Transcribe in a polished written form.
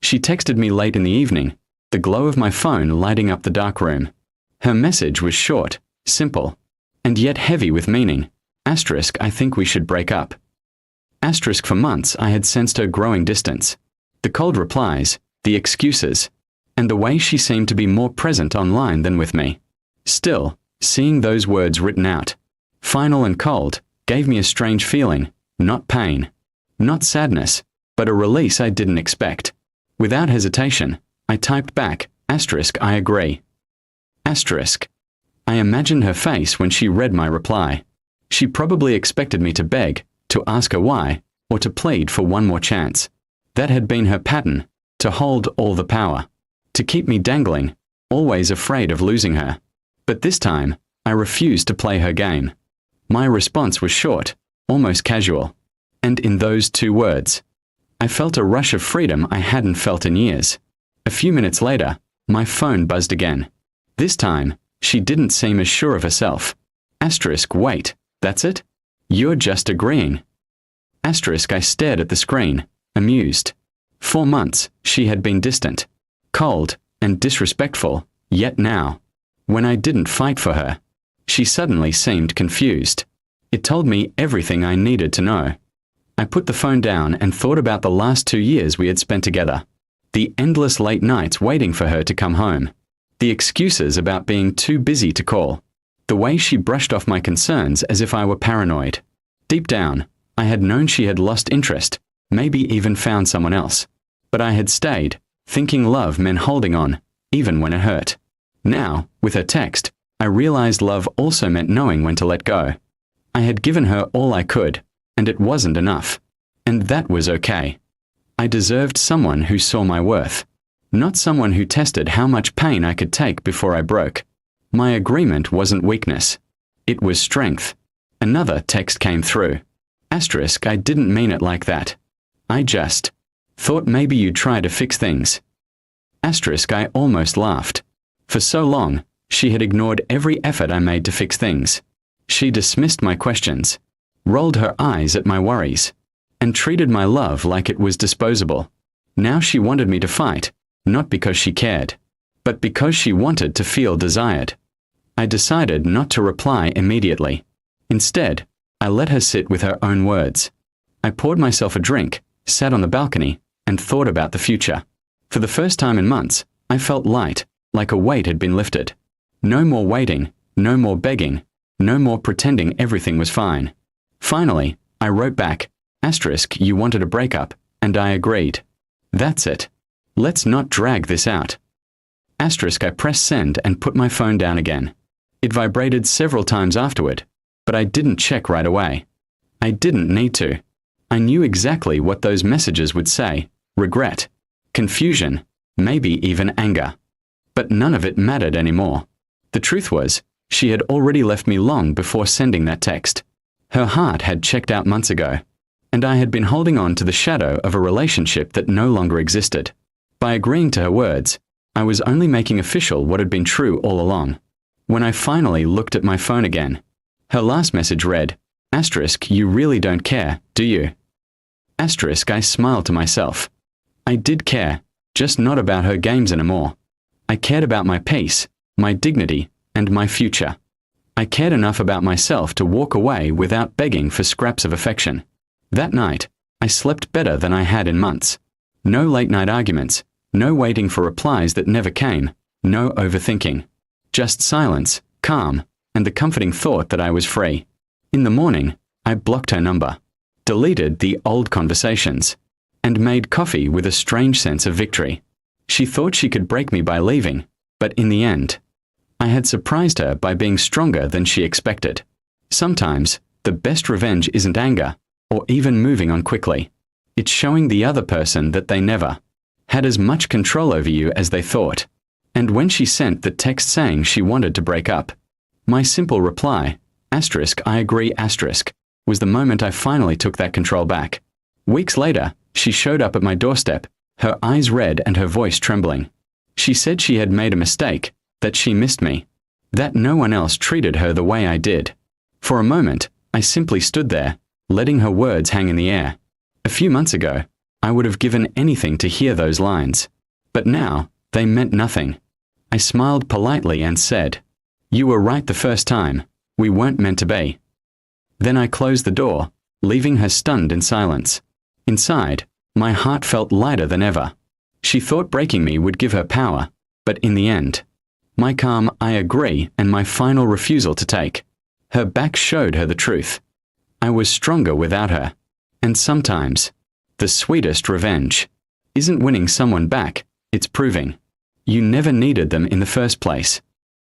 She texted me late in the evening, the glow of my phone lighting up the dark room. Her message was short, simple, and yet heavy with meaning. Asterisk, I think we should break up. Asterisk, for months I had sensed her growing distance. The cold replies, the excuses, and the way she seemed to be more present online than with me. Still, seeing those words written out, final and cold, gave me a strange feeling, not pain, not sadness, but a release I didn't expect. Without hesitation, I typed back, asterisk, I agree. Asterisk. I imagined her face when she read my reply. She probably expected me to beg, to ask her why, or to plead for one more chance. That had been her pattern, to hold all the power, to keep me dangling, always afraid of losing her. But this time, I refused to play her game. My response was short, almost casual. And in those 2 words, I felt a rush of freedom I hadn't felt in years. A few minutes later, my phone buzzed again. This time, she didn't seem as sure of herself. Asterisk, wait, that's it? You're just agreeing. Asterisk, I stared at the screen, amused. 4 months, she had been distant, cold, and disrespectful, yet now, when I didn't fight for her, she suddenly seemed confused. It told me everything I needed to know. I put the phone down and thought about the last 2 years we had spent together. The endless late nights waiting for her to come home. The excuses about being too busy to call. The way she brushed off my concerns as if I were paranoid. Deep down, I had known she had lost interest, maybe even found someone else. But I had stayed, thinking love meant holding on, even when it hurt. Now, with her text, I realized love also meant knowing when to let go. I had given her all I could, and it wasn't enough. And that was okay. I deserved someone who saw my worth. Not someone who tested how much pain I could take before I broke. My agreement wasn't weakness. It was strength. Another text came through. Asterisk, I didn't mean it like that. I just thought maybe you'd try to fix things. Asterisk, I almost laughed. For so long, she had ignored every effort I made to fix things. She dismissed my questions, rolled her eyes at my worries, and treated my love like it was disposable. Now she wanted me to fight, not because she cared, but because she wanted to feel desired. I decided not to reply immediately. Instead, I let her sit with her own words. I poured myself a drink, sat on the balcony, and thought about the future. For the first time in months, I felt light, like a weight had been lifted. No more waiting, no more begging, no more pretending everything was fine. Finally, I wrote back, asterisk, you wanted a breakup, and I agreed. That's it. Let's not drag this out. Asterisk, I pressed send and put my phone down again. It vibrated several times afterward, but I didn't check right away. I didn't need to. I knew exactly what those messages would say: regret, confusion, maybe even anger. But none of it mattered anymore. The truth was, she had already left me long before sending that text. Her heart had checked out months ago, and I had been holding on to the shadow of a relationship that no longer existed. By agreeing to her words, I was only making official what had been true all along. When I finally looked at my phone again, her last message read, asterisk, you really don't care, do you? Asterisk, I smiled to myself. I did care, just not about her games anymore. I cared about my peace, my dignity, and my future. I cared enough about myself to walk away without begging for scraps of affection. That night, I slept better than I had in months. No late-night arguments, no waiting for replies that never came, no overthinking. Just silence, calm, and the comforting thought that I was free. In the morning, I blocked her number, deleted the old conversations, and made coffee with a strange sense of victory. She thought she could break me by leaving, but in the end, I had surprised her by being stronger than she expected. Sometimes, the best revenge isn't anger, or even moving on quickly. It's showing the other person that they never had as much control over you as they thought. And when she sent the text saying she wanted to break up, my simple reply, asterisk, I agree, asterisk, was the moment I finally took that control back. Weeks later, she showed up at my doorstep, her eyes red and her voice trembling. She said she had made a mistake, that she missed me, that no one else treated her the way I did. For a moment, I simply stood there, letting her words hang in the air. A few months ago, I would have given anything to hear those lines. But now, they meant nothing. I smiled politely and said, "You were right the first time. We weren't meant to be." Then I closed the door, leaving her stunned in silence. Inside, my heart felt lighter than ever. She thought breaking me would give her power, but in the end, my calm "I agree" and my final refusal to take her back showed her the truth. I was stronger without her. And sometimes, the sweetest revenge isn't winning someone back, it's proving you never needed them in the first place.